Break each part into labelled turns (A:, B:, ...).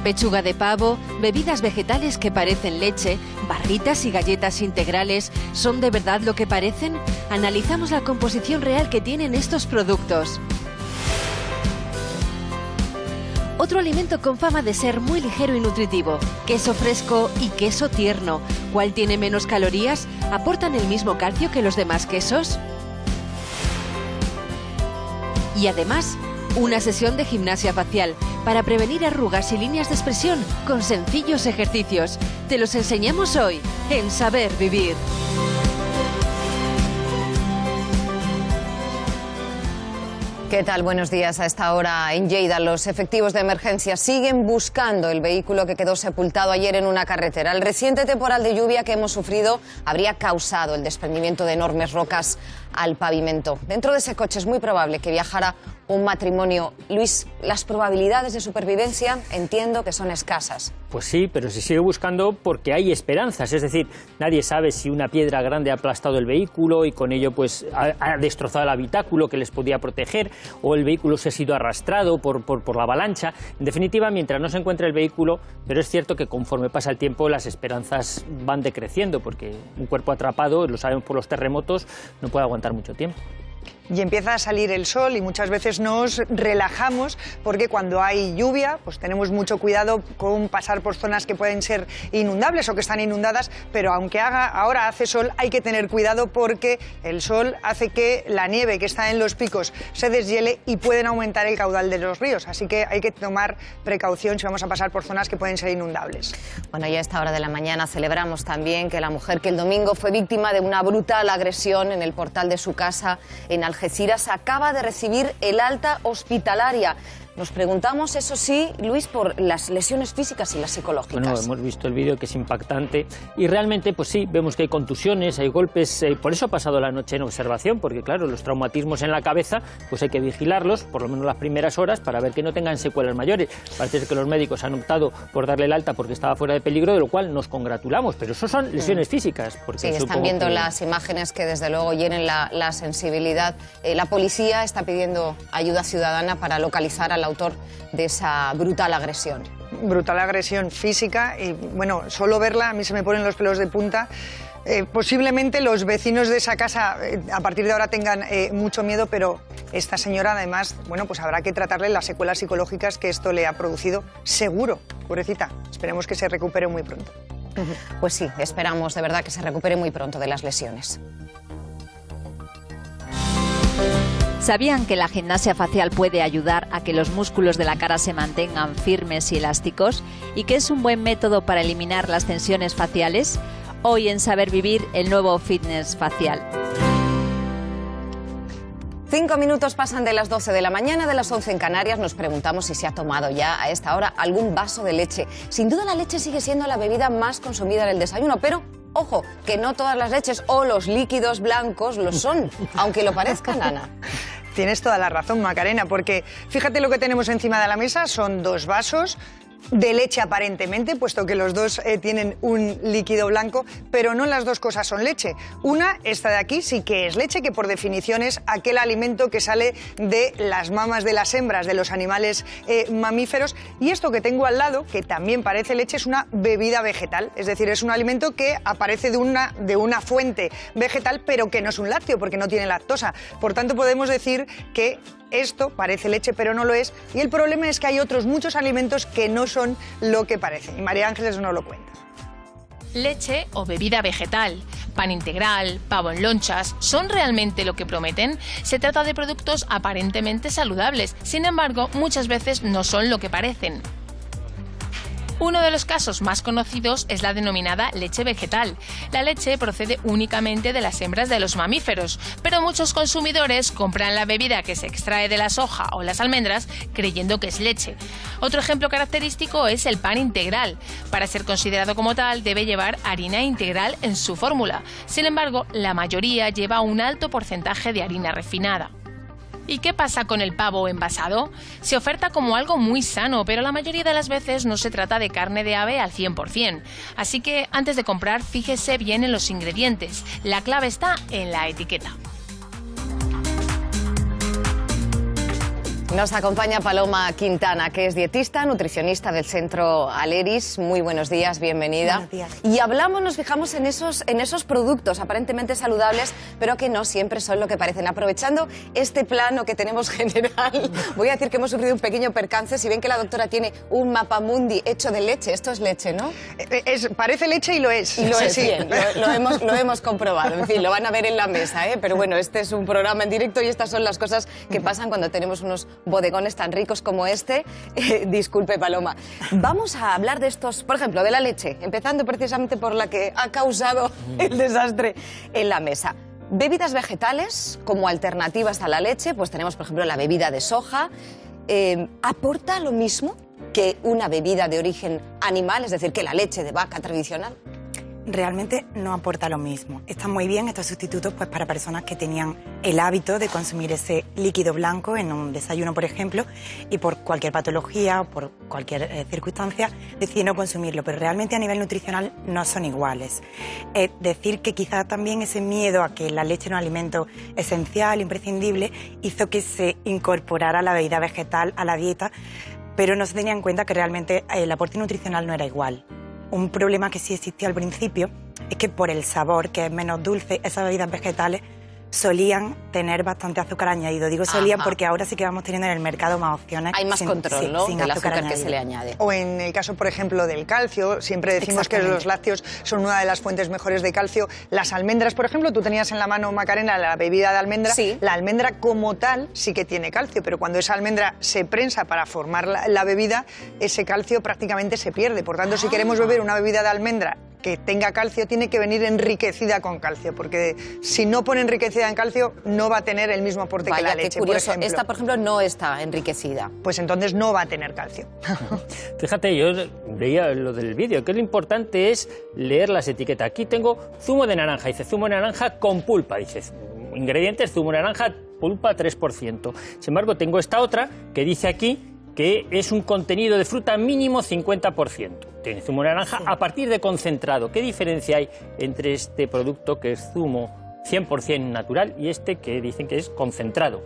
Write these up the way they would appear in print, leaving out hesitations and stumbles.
A: pechuga de pavo, bebidas vegetales que parecen leche, barritas y galletas integrales, ¿son de verdad lo que parecen? Analizamos la composición real que tienen estos productos. Otro alimento con fama de ser muy ligero y nutritivo, queso fresco y queso tierno. ¿Cuál tiene menos calorías? ¿Aportan el mismo calcio que los demás quesos? Y además, una sesión de gimnasia facial para prevenir arrugas y líneas de expresión con sencillos ejercicios. Te los enseñamos hoy en Saber Vivir.
B: ¿Qué tal? Buenos días. A esta hora en Lleida los efectivos de emergencia siguen buscando el vehículo que quedó sepultado ayer en una carretera. El reciente temporal de lluvia que hemos sufrido habría causado el desprendimiento de enormes rocas al pavimento. Dentro de ese coche es muy probable que viajara un matrimonio. Luis, las probabilidades de supervivencia entiendo que son escasas.
C: Pues sí, pero se sigue buscando porque hay esperanzas. Es decir, nadie sabe si una piedra grande ha aplastado el vehículo y con ello pues ha destrozado el habitáculo que les podía proteger, o el vehículo se ha sido arrastrado por la avalancha. En definitiva, mientras no se encuentre el vehículo, pero es cierto que conforme pasa el tiempo las esperanzas van decreciendo, porque un cuerpo atrapado, lo sabemos por los terremotos, no puede aguantar mucho tiempo.
D: Y empieza a salir el sol y muchas veces nos relajamos porque cuando hay lluvia pues tenemos mucho cuidado con pasar por zonas que pueden ser inundables o que están inundadas, pero aunque ahora hace sol hay que tener cuidado porque el sol hace que la nieve que está en los picos se deshiele y pueden aumentar el caudal de los ríos, así que hay que tomar precaución si vamos a pasar por zonas que pueden ser inundables.
B: Bueno, ya a esta hora de la mañana celebramos también que la mujer que el domingo fue víctima de una brutal agresión en el portal de su casa en Algeciras acaba de recibir el alta hospitalaria. Nos preguntamos, eso sí, Luis, por las lesiones físicas y las psicológicas.
C: Bueno, hemos visto el vídeo que es impactante y realmente, pues sí, vemos que hay contusiones, hay golpes, por eso ha pasado la noche en observación, porque claro, los traumatismos en la cabeza, pues hay que vigilarlos, por lo menos las primeras horas, para ver que no tengan secuelas mayores. Parece que los médicos han optado por darle el alta porque estaba fuera de peligro, de lo cual nos congratulamos, pero eso son lesiones físicas. Porque
B: sí, están viendo las imágenes que desde luego hieren la sensibilidad. La policía está pidiendo ayuda ciudadana para localizar al autor de esa brutal agresión.
D: Brutal agresión física y bueno, solo verla a mí se me ponen los pelos de punta. Posiblemente los vecinos de esa casa a partir de ahora tengan mucho miedo, pero esta señora además, bueno, pues habrá que tratarle las secuelas psicológicas que esto le ha producido, seguro, pobrecita. Esperemos que se recupere muy pronto.
B: Pues sí, esperamos de verdad que se recupere muy pronto de las lesiones.
E: ¿Sabían que la gimnasia facial puede ayudar a que los músculos de la cara se mantengan firmes y elásticos? ¿Y que es un buen método para eliminar las tensiones faciales? Hoy en Saber Vivir, el nuevo fitness facial.
B: 5 minutos pasan de las 12 de la mañana, de las 11 en Canarias. Nos preguntamos si se ha tomado ya a esta hora algún vaso de leche. Sin duda la leche sigue siendo la bebida más consumida en el desayuno, pero ojo, que no todas las leches o los líquidos blancos lo son, aunque lo parezcan, Ana.
D: Tienes toda la razón, Macarena, porque fíjate lo que tenemos encima de la mesa, son 2 vasos de leche aparentemente, puesto que los dos tienen un líquido blanco, pero no las dos cosas son leche. Una, esta de aquí, sí que es leche, que por definición es aquel alimento que sale de las mamas de las hembras de los animales mamíferos, y esto que tengo al lado, que también parece leche, es una bebida vegetal, es decir, es un alimento que aparece de una fuente vegetal, pero que no es un lácteo, porque no tiene lactosa. Por tanto, podemos decir que esto parece leche, pero no lo es, y el problema es que hay otros muchos alimentos que no son lo que parecen, y María Ángeles nos lo cuenta.
F: Leche o bebida vegetal, pan integral, pavo en lonchas, ¿son realmente lo que prometen? Se trata de productos aparentemente saludables, sin embargo, muchas veces no son lo que parecen. Uno de los casos más conocidos es la denominada leche vegetal. La leche procede únicamente de las hembras de los mamíferos, pero muchos consumidores compran la bebida que se extrae de la soja o las almendras creyendo que es leche. Otro ejemplo característico es el pan integral. Para ser considerado como tal debe llevar harina integral en su fórmula. Sin embargo, la mayoría lleva un alto porcentaje de harina refinada. ¿Y qué pasa con el pavo envasado? Se oferta como algo muy sano, pero la mayoría de las veces no se trata de carne de ave al 100%. Así que antes de comprar, fíjese bien en los ingredientes. La clave está en la etiqueta.
B: Nos acompaña Paloma Quintana, que es dietista, nutricionista del Centro Aleris. Muy buenos días, bienvenida.
G: Buenos días.
B: Y nos fijamos en esos productos aparentemente saludables, pero que no siempre son lo que parecen. Aprovechando este plano que tenemos general, voy a decir que hemos sufrido un pequeño percance. Si ven que la doctora tiene un mapamundi hecho de leche, esto es leche, ¿no?
D: Parece leche y lo es.
B: Y lo es,
D: sí.
B: bien, lo hemos comprobado. En fin, lo van a ver en la mesa, ¿eh? Pero bueno, este es un programa en directo y estas son las cosas que pasan cuando tenemos unos bodegones tan ricos como este. Disculpe, Paloma. Vamos a hablar de estos, por ejemplo, de la leche, empezando precisamente por la que ha causado el desastre en la mesa. Bebidas vegetales como alternativas a la leche, pues tenemos, por ejemplo, la bebida de soja. ¿Aporta lo mismo que una bebida de origen animal, es decir, que la leche de vaca tradicional?
G: Realmente no aporta lo mismo. Están muy bien estos sustitutos pues, para personas que tenían el hábito de consumir ese líquido blanco en un desayuno, por ejemplo, y por cualquier patología o por cualquier circunstancia deciden no consumirlo, pero realmente a nivel nutricional no son iguales. Decir que quizá también ese miedo a que la leche era un alimento esencial, imprescindible, hizo que se incorporara la bebida vegetal a la dieta, pero no se tenía en cuenta que realmente el aporte nutricional no era igual. Un problema que sí existía al principio es que por el sabor, que es menos dulce, esas bebidas vegetales solían tener bastante azúcar añadido. Digo solían porque ahora sí que vamos teniendo en el mercado más opciones.
B: Hay más control, ¿no?
G: Sin
B: del azúcar
G: añadido.
B: que se le añade.
D: O en el caso, por ejemplo, del calcio, siempre decimos que los lácteos son una de las fuentes mejores de calcio. Las almendras, por ejemplo, tú tenías en la mano, Macarena, la bebida de almendra.
B: Sí.
D: La almendra como tal sí que tiene calcio, pero cuando esa almendra se prensa para formar la bebida, ese calcio prácticamente se pierde. Por tanto, si queremos beber una bebida de almendra que tenga calcio, tiene que venir enriquecida con calcio, porque si no pone enriquecida en calcio, no va a tener el mismo aporte que la leche.
B: Qué curioso.
D: Por ejemplo.
B: Esta, por ejemplo, no está enriquecida.
D: Pues entonces no va a tener calcio.
C: Fíjate, yo veía lo del vídeo, que lo importante es leer las etiquetas. Aquí tengo zumo de naranja, dice zumo de naranja con pulpa, dice ingredientes, zumo de naranja, pulpa 3%. Sin embargo, tengo esta otra que dice aquí que es un contenido de fruta mínimo 50%. Tiene zumo de naranja a partir de concentrado. ¿Qué diferencia hay entre este producto que es zumo 100% natural y este que dicen que es concentrado?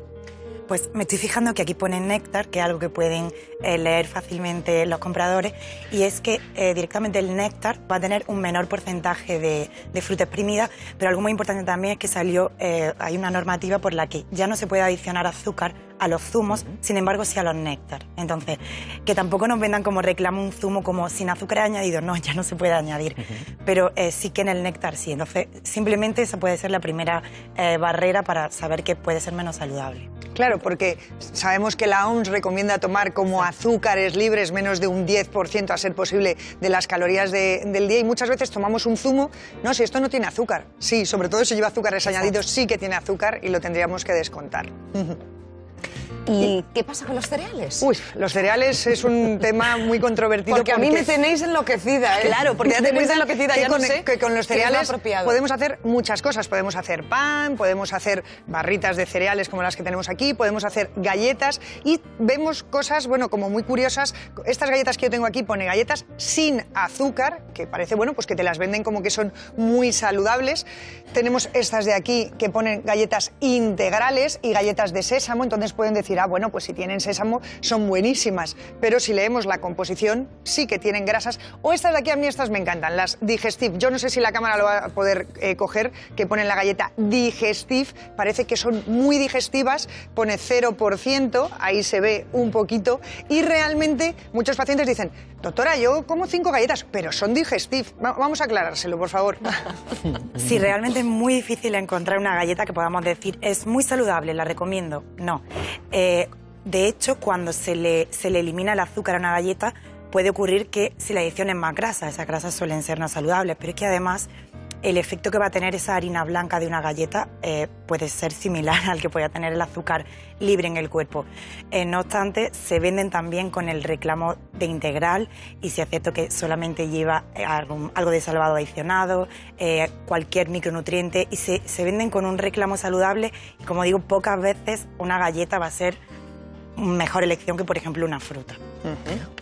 G: Pues me estoy fijando que aquí pone néctar, que es algo que pueden leer fácilmente los compradores, y es que directamente el néctar va a tener un menor porcentaje de fruta exprimida, pero algo muy importante también es que hay una normativa por la que ya no se puede adicionar azúcar a los zumos, sin embargo sí a los néctar. Entonces, que tampoco nos vendan como reclamo un zumo como sin azúcar añadido, no, ya no se puede añadir, pero sí que en el néctar sí. Entonces, simplemente esa puede ser la primera barrera para saber que puede ser menos saludable.
D: Claro, porque sabemos que la OMS recomienda tomar como azúcares libres menos de un 10% a ser posible de las calorías del día, y muchas veces tomamos un zumo, no, si esto no tiene azúcar. Sí, sobre todo si lleva azúcares añadidos, sí que tiene azúcar y lo tendríamos que descontar.
B: ¿Y qué pasa con los cereales?
D: Uy, los cereales es un tema muy controvertido.
B: Porque a mí me tenéis enloquecida, ¿eh?
D: Claro, porque ya te
B: tenéis
D: cuenta
B: enloquecida, ya no sé
D: que con los cereales
B: apropiado.
D: podemos hacer muchas cosas. Podemos hacer pan, podemos hacer barritas de cereales como las que tenemos aquí, podemos hacer galletas y vemos cosas, bueno, como muy curiosas. Estas galletas que yo tengo aquí pone galletas sin azúcar, que parece, bueno, pues que te las venden como que son muy saludables. Tenemos estas de aquí que ponen galletas integrales y galletas de sésamo, entonces pueden decir, bueno, pues si tienen sésamo son buenísimas, pero si leemos la composición sí que tienen grasas. O estas de aquí, a mí estas me encantan, las Digestive. Yo no sé si la cámara lo va a poder coger, que ponen la galleta Digestive, parece que son muy digestivas, pone 0%, ahí se ve un poquito, y realmente muchos pacientes dicen, doctora, yo como 5 galletas, pero son Digestive. Vamos a aclarárselo, por favor.
G: Sí, realmente es muy difícil encontrar una galleta que podamos decir es muy saludable, la recomiendo. No. De hecho, cuando se le elimina el azúcar a una galleta, puede ocurrir que si la adición es más grasa, esas grasas suelen ser no saludables, pero es que además el efecto que va a tener esa harina blanca de una galleta puede ser similar al que puede tener el azúcar libre en el cuerpo. No obstante, se venden también con el reclamo de integral, y si es cierto que solamente lleva algo de salvado adicionado, cualquier micronutriente, y se venden con un reclamo saludable, y como digo, pocas veces una galleta va a ser mejor elección que, por ejemplo, una fruta.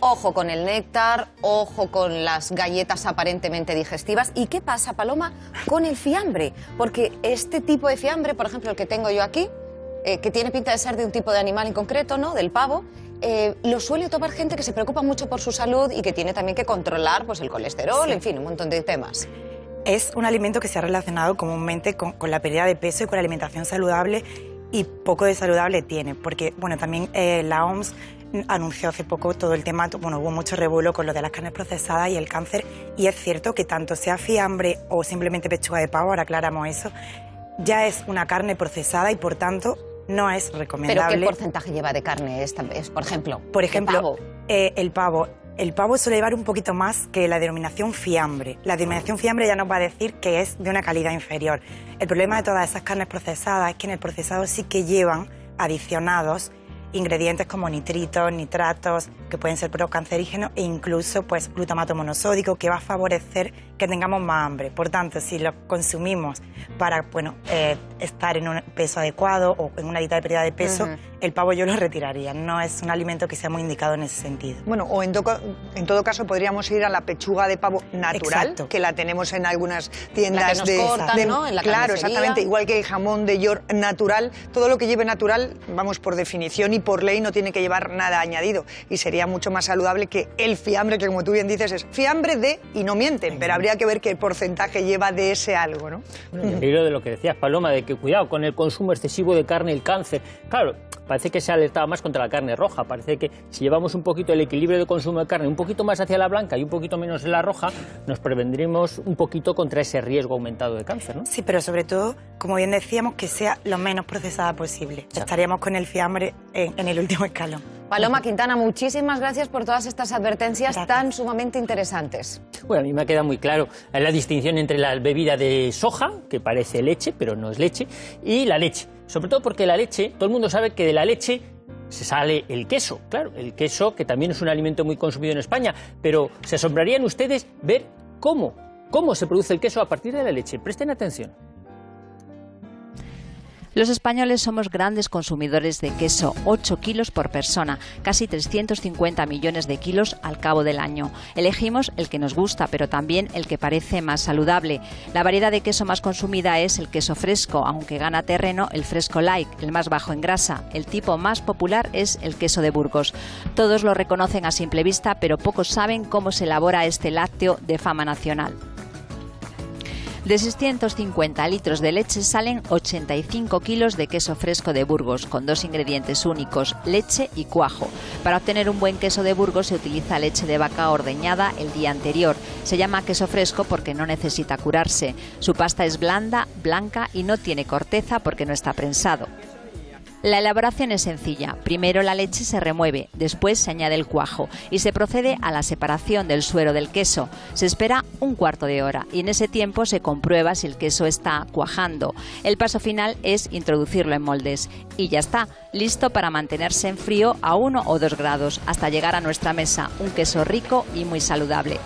B: Ojo con el néctar, ojo con las galletas aparentemente digestivas. ¿Y qué pasa, Paloma, con el fiambre? Porque este tipo de fiambre, por ejemplo, el que tengo yo aquí, que tiene pinta de ser de un tipo de animal en concreto, ¿no? Del pavo. Lo suele tomar gente que se preocupa mucho por su salud y que tiene también que controlar pues, el colesterol, en fin, un montón de temas.
G: Es un alimento que se ha relacionado comúnmente con la pérdida de peso y con la alimentación saludable, y poco de saludable tiene, porque bueno, también la OMS anunció hace poco todo el tema, bueno, hubo mucho revuelo con lo de las carnes procesadas y el cáncer, y es cierto que tanto sea fiambre o simplemente pechuga de pavo, ahora aclaramos eso, ya es una carne procesada y por tanto no es recomendable.
B: ¿Pero qué porcentaje lleva de carne esta vez, por ejemplo?
G: Por ejemplo,
B: el pavo.
G: El pavo suele llevar un poquito más que la denominación fiambre. La denominación fiambre ya nos va a decir que es de una calidad inferior. El problema de todas esas carnes procesadas es que en el procesado sí que llevan adicionados ingredientes como nitritos, nitratos, que pueden ser procancerígenos, e incluso pues, glutamato monosódico, que va a favorecer que tengamos más hambre. Por tanto, si lo consumimos para estar en un peso adecuado o en una dieta de pérdida de peso, el pavo yo lo retiraría. No es un alimento que sea muy indicado en ese sentido.
D: Bueno, o en todo caso podríamos ir a la pechuga de pavo natural,
G: exacto,
D: que la tenemos en algunas tiendas
B: la que nos cortan, ¿no? En la
D: claro,
B: carnicería.
D: exactamente, igual que el jamón de York natural. Todo lo que lleve natural, vamos, por definición y por ley no tiene que llevar nada añadido, y sería mucho más saludable que el fiambre, que como tú bien dices es fiambre de, y no mienten, pero habría que ver qué porcentaje lleva de ese algo, ¿no?
C: El peligro de lo que decías, Paloma, de que cuidado con el consumo excesivo de carne y el cáncer. Claro, parece que se ha alertado más contra la carne roja. Parece que si llevamos un poquito el equilibrio de consumo de carne un poquito más hacia la blanca y un poquito menos en la roja, nos prevendremos un poquito contra ese riesgo aumentado de cáncer, ¿no?
G: Sí, pero sobre todo, como bien decíamos, que sea lo menos procesada posible. Estaríamos con el fiambre en el último escalón.
B: Paloma Quintana, muchísimas gracias por todas estas advertencias tan sumamente interesantes.
C: Bueno, a mí me queda muy claro la distinción entre la bebida de soja, que parece leche, pero no es leche, y la leche. Sobre todo porque la leche, todo el mundo sabe que de la leche se sale el queso, claro, el queso que también es un alimento muy consumido en España, pero se asombrarían ustedes ver cómo se produce el queso a partir de la leche. Presten atención.
E: Los españoles somos grandes consumidores de queso, 8 kilos por persona, casi 350 millones de kilos al cabo del año. Elegimos el que nos gusta, pero también el que parece más saludable. La variedad de queso más consumida es el queso fresco, aunque gana terreno el fresco light, el más bajo en grasa. El tipo más popular es el queso de Burgos. Todos lo reconocen a simple vista, pero pocos saben cómo se elabora este lácteo de fama nacional. De 650 litros de leche salen 85 kilos de queso fresco de Burgos, con 2 ingredientes únicos, leche y cuajo. Para obtener un buen queso de Burgos se utiliza leche de vaca ordeñada el día anterior. Se llama queso fresco porque no necesita curarse. Su pasta es blanda, blanca y no tiene corteza porque no está prensado. La elaboración es sencilla. Primero la leche se remueve, después se añade el cuajo y se procede a la separación del suero del queso. Se espera un cuarto de hora y en ese tiempo se comprueba si el queso está cuajando. El paso final es introducirlo en moldes y ya está, listo para mantenerse en frío a 1 o 2 grados hasta llegar a nuestra mesa. Un queso rico y muy saludable.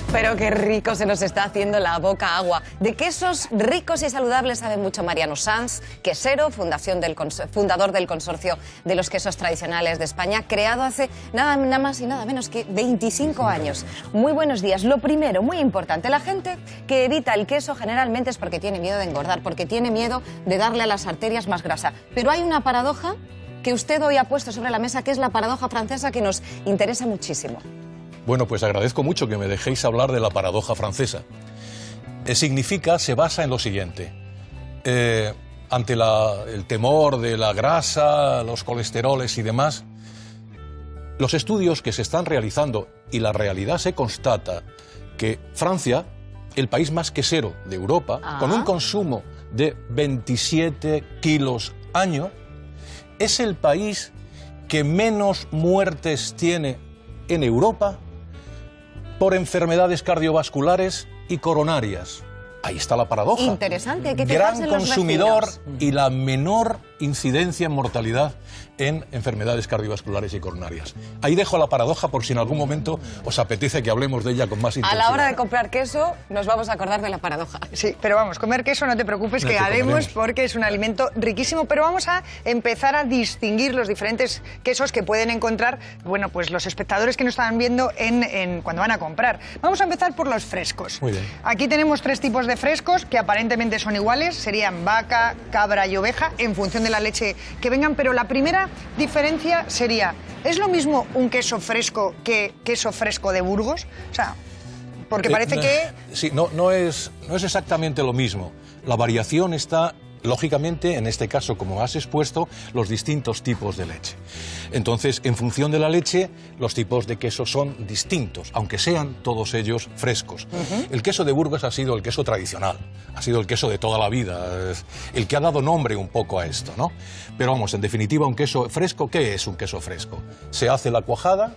B: Pero qué rico se nos está haciendo la boca agua. De quesos ricos y saludables sabe mucho Mariano Sanz, quesero, fundador del Consorcio de los Quesos Tradicionales de España, creado hace nada más y nada menos que 25 años. Muy buenos días. Lo primero, muy importante, la gente que evita el queso generalmente es porque tiene miedo de engordar, porque tiene miedo de darle a las arterias más grasa. Pero hay una paradoja que usted hoy ha puesto sobre la mesa, que es la paradoja francesa, que nos interesa muchísimo.
H: Bueno, pues agradezco mucho que me dejéis hablar de la paradoja francesa. Se basa en lo siguiente. Ante el temor de la grasa, los colesteroles y demás, los estudios que se están realizando y la realidad se constata que Francia, el país más quesero de Europa, con un consumo de 27 kilos año, es el país que menos muertes tiene en Europa por enfermedades cardiovasculares y coronarias. Ahí está la paradoja.
B: Interesante, hay que fijarse en los
H: consumidor
B: vecinos.
H: Y la menor incidencia en mortalidad en enfermedades cardiovasculares y coronarias. Ahí dejo la paradoja por si en algún momento os apetece que hablemos de ella con más intensidad.
B: A la hora de comprar queso nos vamos a acordar de la paradoja.
D: Sí, pero vamos, comer queso no te preocupes, que haremos porque es un alimento riquísimo, pero vamos a empezar a distinguir los diferentes quesos que pueden encontrar, bueno, pues los espectadores que nos están viendo cuando van a comprar. Vamos a empezar por los frescos.
H: Muy bien.
D: Aquí tenemos 3 tipos tipos de frescos que aparentemente son iguales, serían vaca, cabra y oveja, en función de la leche que vengan, pero la primera diferencia sería, ¿es lo mismo un queso fresco que queso fresco de Burgos? O sea, porque parece que...
H: Sí, no es exactamente lo mismo. La variación está, lógicamente, en este caso, como has expuesto, los distintos tipos de leche. Entonces, en función de la leche, los tipos de queso son distintos, aunque sean todos ellos frescos. El queso de Burgos ha sido el queso tradicional, ha sido el queso de toda la vida, el que ha dado nombre un poco a esto, ¿no? Pero vamos, en definitiva, un queso fresco, ¿qué es un queso fresco? Se hace la cuajada,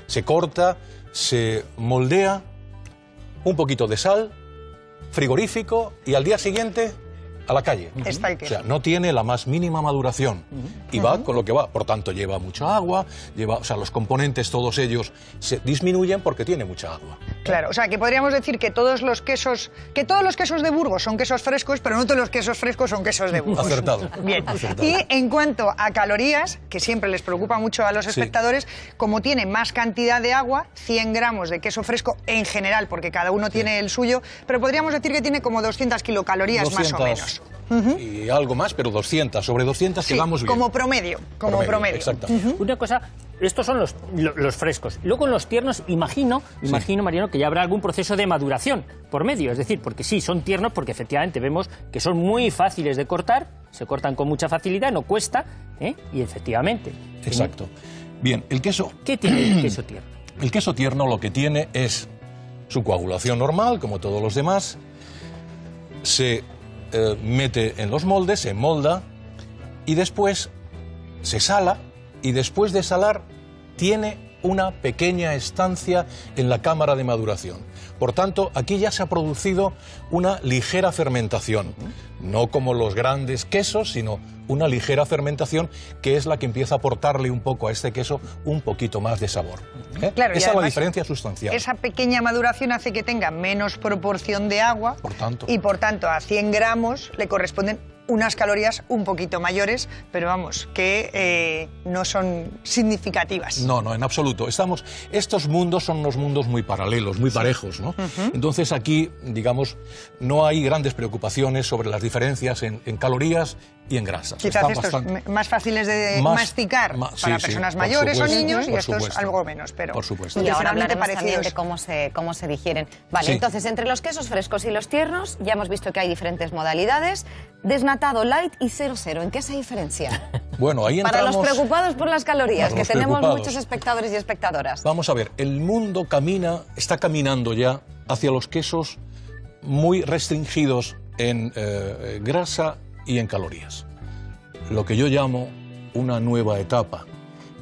H: se corta, se moldea, un poquito de sal, frigorífico y al día siguiente a la calle.
D: Está el queso.
H: O sea, no tiene la más mínima maduración y va con lo que va. Por tanto, lleva mucha agua, o sea, los componentes, todos ellos, se disminuyen porque tiene mucha agua.
D: Claro, o sea, que podríamos decir que todos los quesos de Burgos son quesos frescos, pero no todos los quesos frescos son quesos de Burgos.
H: Acertado.
D: Bien.
H: Acertado.
D: Y en cuanto a calorías, que siempre les preocupa mucho a los espectadores, como tiene más cantidad de agua, 100 gramos de queso fresco en general, porque cada uno tiene el suyo, pero podríamos decir que tiene como 200 kilocalorías
H: 200,
D: más o menos.
H: Y algo más, pero 200, sobre 200
D: Sí,
H: quedamos bien.
D: como promedio.
H: Exactamente.
C: Una cosa, estos son los frescos. Luego en los tiernos, imagino, Mariano, que ya habrá algún proceso de maduración por medio. Es decir, porque sí, son tiernos, porque efectivamente vemos que son muy fáciles de cortar, se cortan con mucha facilidad, no cuesta, y efectivamente.
H: Exacto. Bien, el queso...
C: ¿Qué tiene el queso tierno?
H: El queso tierno lo que tiene es su coagulación normal, como todos los demás, se mete en los moldes, se molda y después se sala, y después de salar tiene una pequeña estancia en la cámara de maduración. Por tanto, aquí ya se ha producido una ligera fermentación, no como los grandes quesos, sino una ligera fermentación que es la que empieza a aportarle un poco a este queso un poquito más de sabor.
D: Claro,
H: esa es la diferencia sustancial.
D: Esa pequeña maduración hace que tenga menos proporción de agua y por tanto a 100 gramos le corresponden unas calorías un poquito mayores, pero vamos, que no son significativas.
H: No, en absoluto. Estos mundos son unos mundos muy paralelos, muy parejos, ¿no? Entonces aquí, digamos, no hay grandes preocupaciones sobre las diferencias en calorías y en grasa.
D: Quizás estos más fáciles de masticar para personas mayores o niños y estos algo menos, pero
B: por supuesto. Y ahora hablaremos también de cómo se digieren. Vale, entonces entre los quesos frescos y los tiernos ya hemos visto que hay diferentes modalidades. Desnatado, light y 0,0. ¿En qué se diferencia?
H: Bueno, ahí entramos...
B: Para los preocupados por las calorías, que tenemos muchos espectadores y espectadoras.
H: Vamos a ver, el mundo está caminando ya hacia los quesos muy restringidos en grasa y en calorías. Lo que yo llamo una nueva etapa,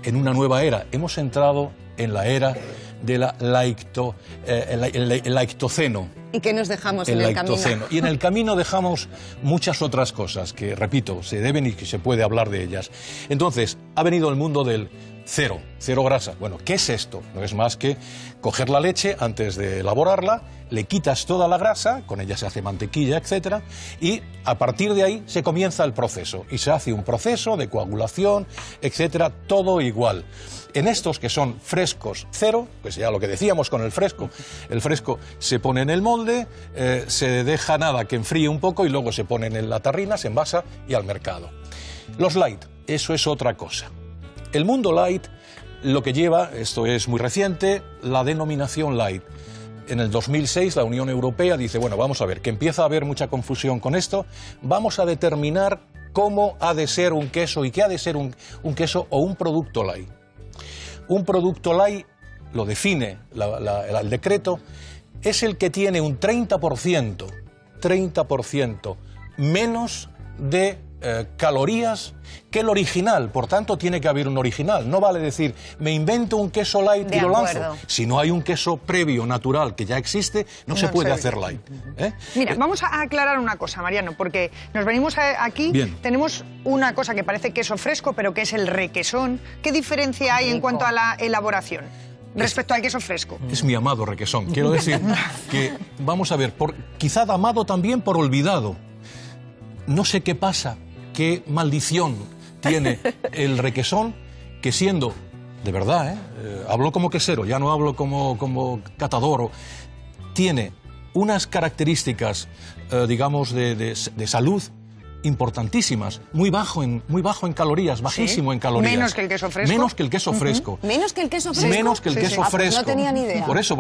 H: en una nueva era. Hemos entrado en la era de el laictoceno.
B: ¿Y qué nos dejamos en el camino?
H: Y en el camino dejamos muchas otras cosas que, repito, se deben y que se puede hablar de ellas. Entonces, ha venido el mundo del cero grasa. Bueno, ¿qué es esto? No es más que coger la leche antes de elaborarla, le quitas toda la grasa, con ella se hace mantequilla, etcétera, y a partir de ahí se comienza el proceso y se hace un proceso de coagulación, etcétera, todo igual. En estos que son frescos cero, pues ya lo que decíamos con el fresco se pone en el molde, se deja nada que enfríe un poco y luego se ponen en la tarrina, se envasa y al mercado. Los light, eso es otra cosa. El mundo light lo que lleva, esto es muy reciente, la denominación light. En el 2006 la Unión Europea dice, bueno, vamos a ver, que empieza a haber mucha confusión con esto, vamos a determinar cómo ha de ser un queso y qué ha de ser un queso o un producto light. Un producto light, lo define el decreto, es el que tiene un 30% menos de calorías que el original. Por tanto, tiene que haber un original. No vale decir, me invento un queso light y lo lanzo. Si no hay un queso previo, natural, que ya existe, no se puede hacer light.
D: Mira, vamos a aclarar una cosa, Mariano, porque nos venimos aquí, tenemos una cosa que parece queso fresco, pero que es el requesón. ¿Qué diferencia hay en cuanto a la elaboración respecto al queso fresco?
H: Es mi amado requesón. Quiero decir que, vamos a ver, quizá amado también por olvidado. No sé qué pasa, qué maldición tiene el requesón, que siendo, de verdad, hablo como quesero, ya no hablo como catador, tiene unas características, digamos, de salud importantísimas, muy bajo en calorías, bajísimo en calorías.
D: Menos que el queso fresco.
H: Menos que el queso fresco.
B: ¿Menos que el queso fresco?
H: Menos que el queso
B: pues
H: fresco.
B: no tenía ni idea.
H: Por eso.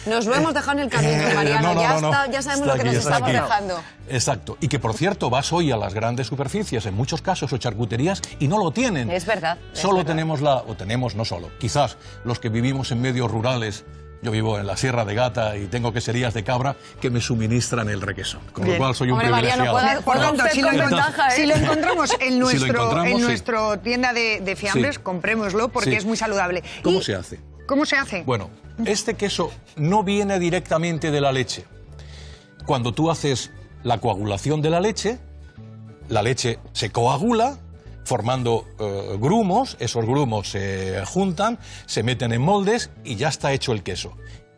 B: Nos lo hemos dejado en el camino, Mariano.
H: No.
B: Ya sabemos lo que nos estamos dejando.
H: Exacto. Y que, por cierto, vas hoy a las grandes superficies, en muchos casos, o charcuterías, y no lo tienen.
B: Es verdad.
H: Solo tenemos no solo, quizás los que vivimos en medios rurales. Yo vivo en la Sierra de Gata y tengo queserías de cabra que me suministran el requesón, con lo cual soy un privilegiado.
B: Mariano,
D: por tanto, si lo encontramos en
H: nuestro
D: tienda de fiambres, comprémoslo porque es muy saludable.
H: ¿Cómo se hace?
D: ¿Cómo se hace?
H: Bueno, este queso no viene directamente de la leche. Cuando tú haces la coagulación de la leche se coagula formando grumos, esos grumos se juntan, se meten en moldes y ya está hecho el queso.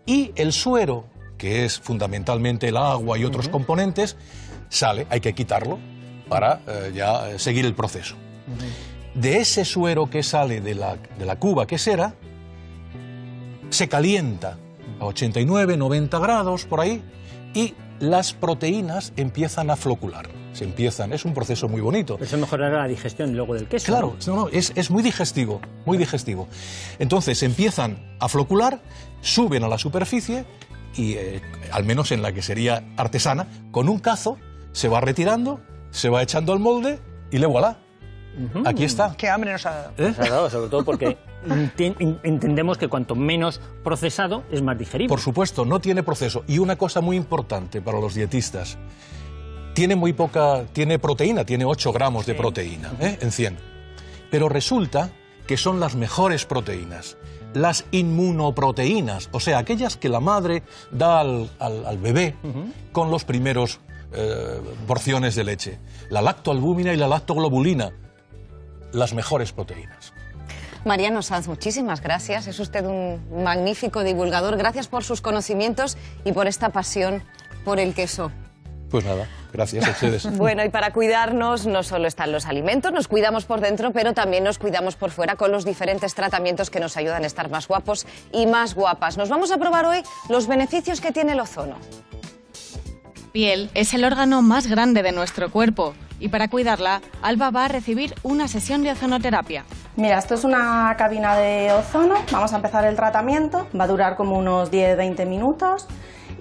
H: Y el suero, que es fundamentalmente el agua y otros componentes, sale, hay que quitarlo para ya seguir el proceso. De ese suero que sale de la cuba quesera, se calienta a 89, 90 grados por ahí y las proteínas empiezan a flocular. Es un proceso muy bonito.
C: Eso mejorará la digestión luego del queso.
H: Claro, es muy digestivo, muy digestivo. Entonces empiezan a flocular, suben a la superficie y, al menos en la que sería artesana, con un cazo se va retirando, se va echando al molde y le voilà. Aquí está.
D: Qué hambre nos ha dado.
C: Nos ha dado, sobre todo porque entendemos que cuanto menos procesado es más digerible.
H: Por supuesto, no tiene proceso. Y una cosa muy importante para los dietistas, tiene proteína, tiene 8 gramos de proteína en 100. Pero resulta que son las mejores proteínas, las inmunoproteínas, o sea, aquellas que la madre da al bebé con los primeros porciones de leche. La lactoalbúmina y la lactoglobulina, las mejores proteínas.
B: Mariano Sanz, muchísimas gracias. Es usted un magnífico divulgador. Gracias por sus conocimientos y por esta pasión por el queso.
H: Pues nada, gracias a ustedes.
B: Bueno, y para cuidarnos no solo están los alimentos, nos cuidamos por dentro, pero también nos cuidamos por fuera con los diferentes tratamientos que nos ayudan a estar más guapos y más guapas. Nos vamos a probar hoy los beneficios que tiene el ozono.
I: Piel es el órgano más grande de nuestro cuerpo y para cuidarla, Alba va a recibir una sesión de ozonoterapia.
J: Mira, esto es una cabina de ozono, vamos a empezar el tratamiento, va a durar como unos 10-20 minutos.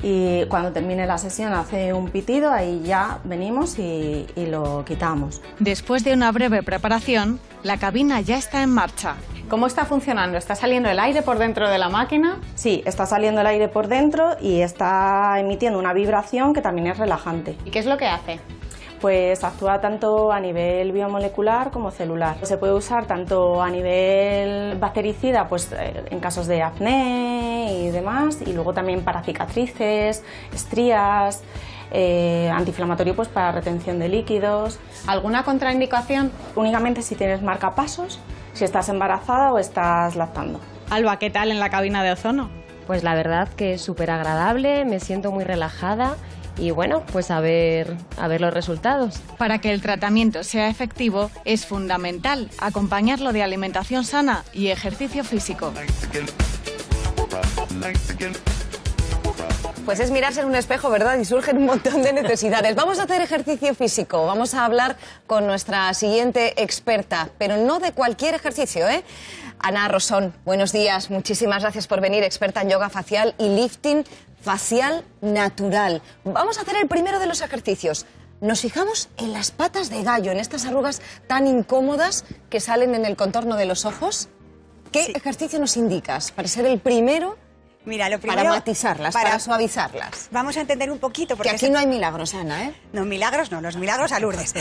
J: Y cuando termine la sesión hace un pitido, ahí ya venimos y lo quitamos.
I: Después de una breve preparación, la cabina ya está en marcha.
K: ¿Cómo está funcionando? ¿Está saliendo el aire por dentro de la máquina?
J: Sí, está saliendo el aire por dentro y está emitiendo una vibración que también es relajante.
K: ¿Y qué es lo que hace?
J: Pues actúa tanto a nivel biomolecular como celular. Se puede usar tanto a nivel bactericida, pues en casos de acné y demás, y luego también para cicatrices, estrías, antiinflamatorio pues para retención de líquidos.
K: ¿Alguna contraindicación?
J: Únicamente si tienes marcapasos, si estás embarazada o estás lactando.
K: Alba, ¿qué tal en la cabina de ozono?
L: Pues la verdad que es súper agradable, me siento muy relajada. Y bueno, pues a ver los resultados.
I: Para que el tratamiento sea efectivo, es fundamental acompañarlo de alimentación sana y ejercicio físico.
B: Pues es mirarse en un espejo, ¿verdad? Y surgen un montón de necesidades. Vamos a hacer ejercicio físico, vamos a hablar con nuestra siguiente experta, pero no de cualquier ejercicio, ¿eh? Ana Rosón, buenos días, muchísimas gracias por venir, experta en yoga facial y lifting facial natural. Vamos a hacer el primero de los ejercicios. Nos fijamos en las patas de gallo, en estas arrugas tan incómodas que salen en el contorno de los ojos. ¿Qué ejercicio nos indicas para ser el primero?
M: Mira, lo primero,
B: para matizarlas, para suavizarlas.
M: Vamos a entender un poquito. Porque
B: que aquí no hay milagros, Ana, ¿eh?
M: No, milagros no, los milagros a Lourdes.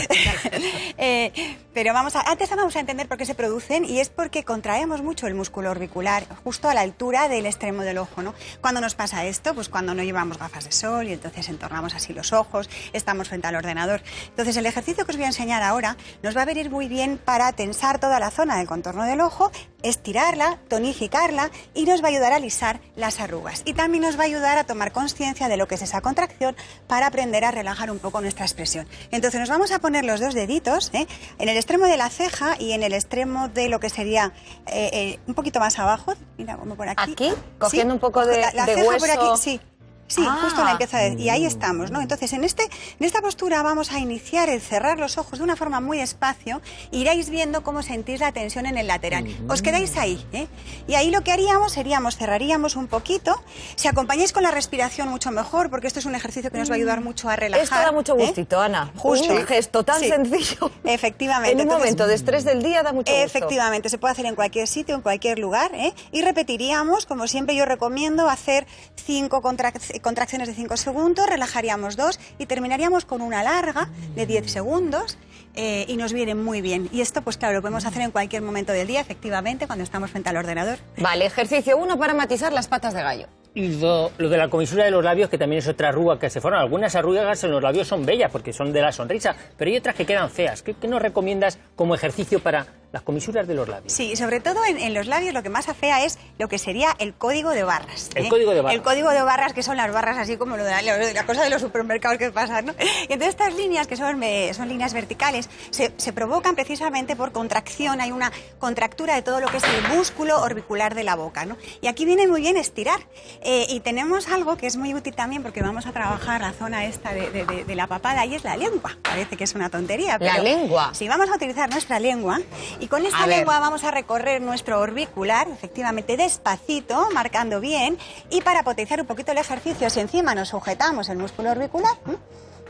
M: Pero antes vamos a entender por qué se producen, y es porque contraemos mucho el músculo orbicular, justo a la altura del extremo del ojo, ¿no? ¿Cuándo nos pasa esto? Pues cuando no llevamos gafas de sol y entonces entornamos así los ojos, estamos frente al ordenador. Entonces el ejercicio que os voy a enseñar ahora nos va a venir muy bien para tensar toda la zona del contorno del ojo, estirarla, tonificarla y nos va a ayudar a alisar las arrugas. Y también nos va a ayudar a tomar conciencia de lo que es esa contracción para aprender a relajar un poco nuestra expresión. Entonces nos vamos a poner los dos deditos en el extremo de la ceja y en el extremo de lo que sería un poquito más abajo. Mira, como por aquí.
B: ¿Aquí? Cogiendo un poco de
M: ceja
B: hueso.
M: por aquí, sí. Sí, justo la empiezo a decir. Y ahí estamos, ¿no? Entonces, en esta postura vamos a iniciar el cerrar los ojos de una forma muy despacio. Iréis viendo cómo sentís la tensión en el lateral. Os quedáis ahí, ¿eh? Y ahí lo que haríamos cerraríamos un poquito. Si acompañáis con la respiración mucho mejor, porque esto es un ejercicio que nos va a ayudar mucho a relajar.
B: Esto da mucho gustito, Ana.
M: Justo.
B: Un gesto tan sencillo.
M: Efectivamente.
B: En un momento de estrés del día da mucho gusto.
M: Efectivamente, se puede hacer en cualquier sitio, en cualquier lugar, ¿eh? Y repetiríamos, como siempre yo recomiendo, hacer 5 contracciones de 5 segundos, relajaríamos 2 y terminaríamos con una larga de 10 segundos. Y nos viene muy bien. Y esto, pues claro, lo podemos hacer en cualquier momento del día, efectivamente, cuando estamos frente al ordenador.
B: Vale, ejercicio 1 para matizar las patas de gallo.
C: Y lo de la comisura de los labios, que también es otra arruga que se forma. Algunas arrugas en los labios son bellas porque son de la sonrisa, pero hay otras que quedan feas. ¿Qué nos recomiendas como ejercicio para las comisuras de los labios?
M: Sí, sobre todo en los labios lo que más afea es lo que sería el código de barras.
C: El código de barras.
M: El código de barras, que son las barras así como la cosa de los supermercados que pasan, ¿no? Y entonces estas líneas, que son líneas verticales, se provocan precisamente por contracción. Hay una contractura de todo lo que es el músculo orbicular de la boca, ¿no? Y aquí viene muy bien estirar. Y tenemos algo que es muy útil también, porque vamos a trabajar la zona esta de la papada, y es la lengua. Parece que es una tontería, pero...
B: ¿La lengua?
M: Sí, vamos a utilizar nuestra lengua, y con esta lengua vamos a recorrer nuestro orbicular, efectivamente despacito, marcando bien, y para potenciar un poquito el ejercicio, si encima nos sujetamos el músculo orbicular,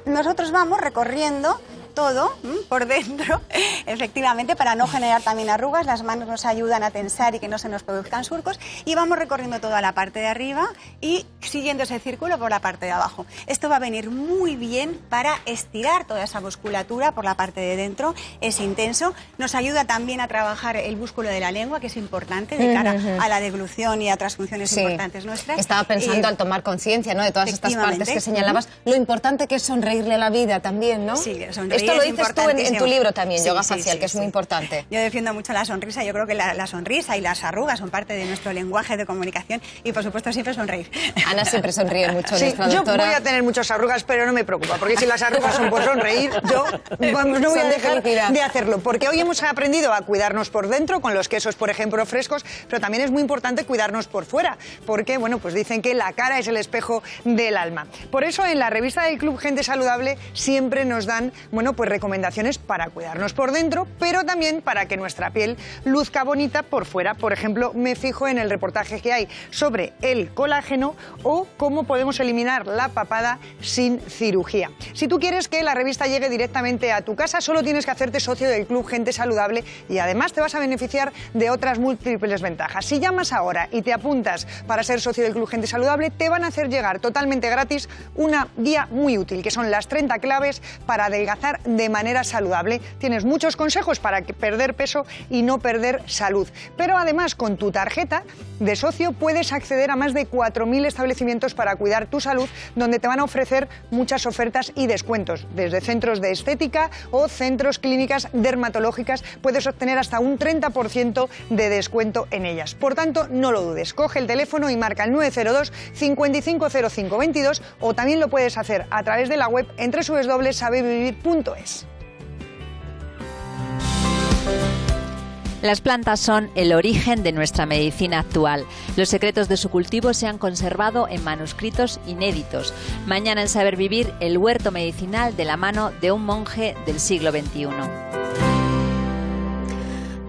M: nosotros vamos recorriendo todo por dentro, efectivamente, para no generar también arrugas. Las manos nos ayudan a tensar y que no se nos produzcan surcos, y vamos recorriendo toda la parte de arriba y siguiendo ese círculo por la parte de abajo. Esto va a venir muy bien para estirar toda esa musculatura por la parte de dentro. Es intenso, nos ayuda también a trabajar el músculo de la lengua, que es importante de cara a la deglución y a otras funciones importantes nuestras.
B: Estaba pensando al tomar conciencia, ¿no?, de todas estas partes que señalabas, lo importante que es sonreírle a la vida también, ¿no?
M: Sí, sonreír.
B: Esto lo dices tú en tu libro también, Yoga Facial, que es muy importante.
M: Yo defiendo mucho la sonrisa. Yo creo que la sonrisa y las arrugas son parte de nuestro lenguaje de comunicación, y por supuesto siempre sonreír.
B: Ana siempre sonríe mucho, nuestra
D: yo
B: doctora.
D: voy a tener muchas arrugas, pero no me preocupa, porque si las arrugas son por sonreír, yo no voy a dejar de hacerlo, porque hoy hemos aprendido a cuidarnos por dentro con los quesos, por ejemplo, frescos, pero también es muy importante cuidarnos por fuera, porque bueno, pues dicen que la cara es el espejo del alma. Por eso en la revista del Club Gente Saludable siempre nos dan, bueno, pues recomendaciones para cuidarnos por dentro, pero también para que nuestra piel luzca bonita por fuera. Por ejemplo, me fijo en el reportaje que hay sobre el colágeno o cómo podemos eliminar la papada sin cirugía. Si tú quieres que la revista llegue directamente a tu casa, solo tienes que hacerte socio del Club Gente Saludable, y además te vas a beneficiar de otras múltiples ventajas. Si llamas ahora y te apuntas para ser socio del Club Gente Saludable, te van a hacer llegar totalmente gratis una guía muy útil, que son las 30 claves para adelgazar de manera saludable. Tienes muchos consejos para perder peso y no perder salud. Pero además, con tu tarjeta de socio puedes acceder a más de 4.000 establecimientos para cuidar tu salud, donde te van a ofrecer muchas ofertas y descuentos. Desde centros de estética o centros clínicas dermatológicas puedes obtener hasta un 30% de descuento en ellas. Por tanto, no lo dudes. Coge el teléfono y marca el 902 550522, o también lo puedes hacer a través de la web en www.sabervivir.es.
E: Las plantas son el origen de nuestra medicina actual. Los secretos de su cultivo se han conservado en manuscritos inéditos. Mañana en Saber Vivir, el huerto medicinal de la mano de un monje del siglo XXI.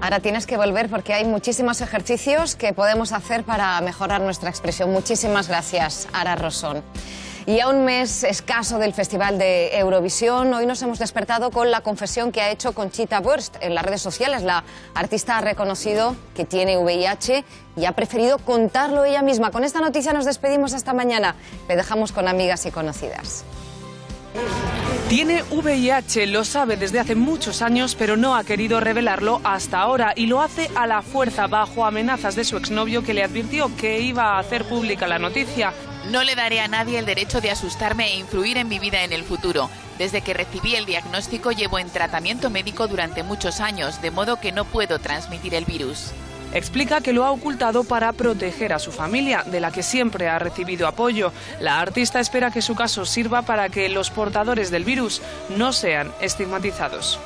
B: Ahora tienes que volver porque hay muchísimos ejercicios que podemos hacer para mejorar nuestra expresión. Muchísimas gracias, Ara Rosón. Y a un mes escaso del Festival de Eurovisión, hoy nos hemos despertado con la confesión que ha hecho Conchita Wurst en las redes sociales. La artista ha reconocido que tiene VIH y ha preferido contarlo ella misma. Con esta noticia nos despedimos hasta mañana. Le dejamos con amigas y conocidas.
N: Tiene VIH, lo sabe desde hace muchos años, pero no ha querido revelarlo hasta ahora, y lo hace a la fuerza bajo amenazas de su exnovio, que le advirtió que iba a hacer pública la noticia.
O: No le daré a nadie el derecho de asustarme e influir en mi vida en el futuro. Desde que recibí el diagnóstico llevo en tratamiento médico durante muchos años, de modo que no puedo transmitir el virus.
N: Explica que lo ha ocultado para proteger a su familia, de la que siempre ha recibido apoyo. La artista espera que su caso sirva para que los portadores del virus no sean estigmatizados.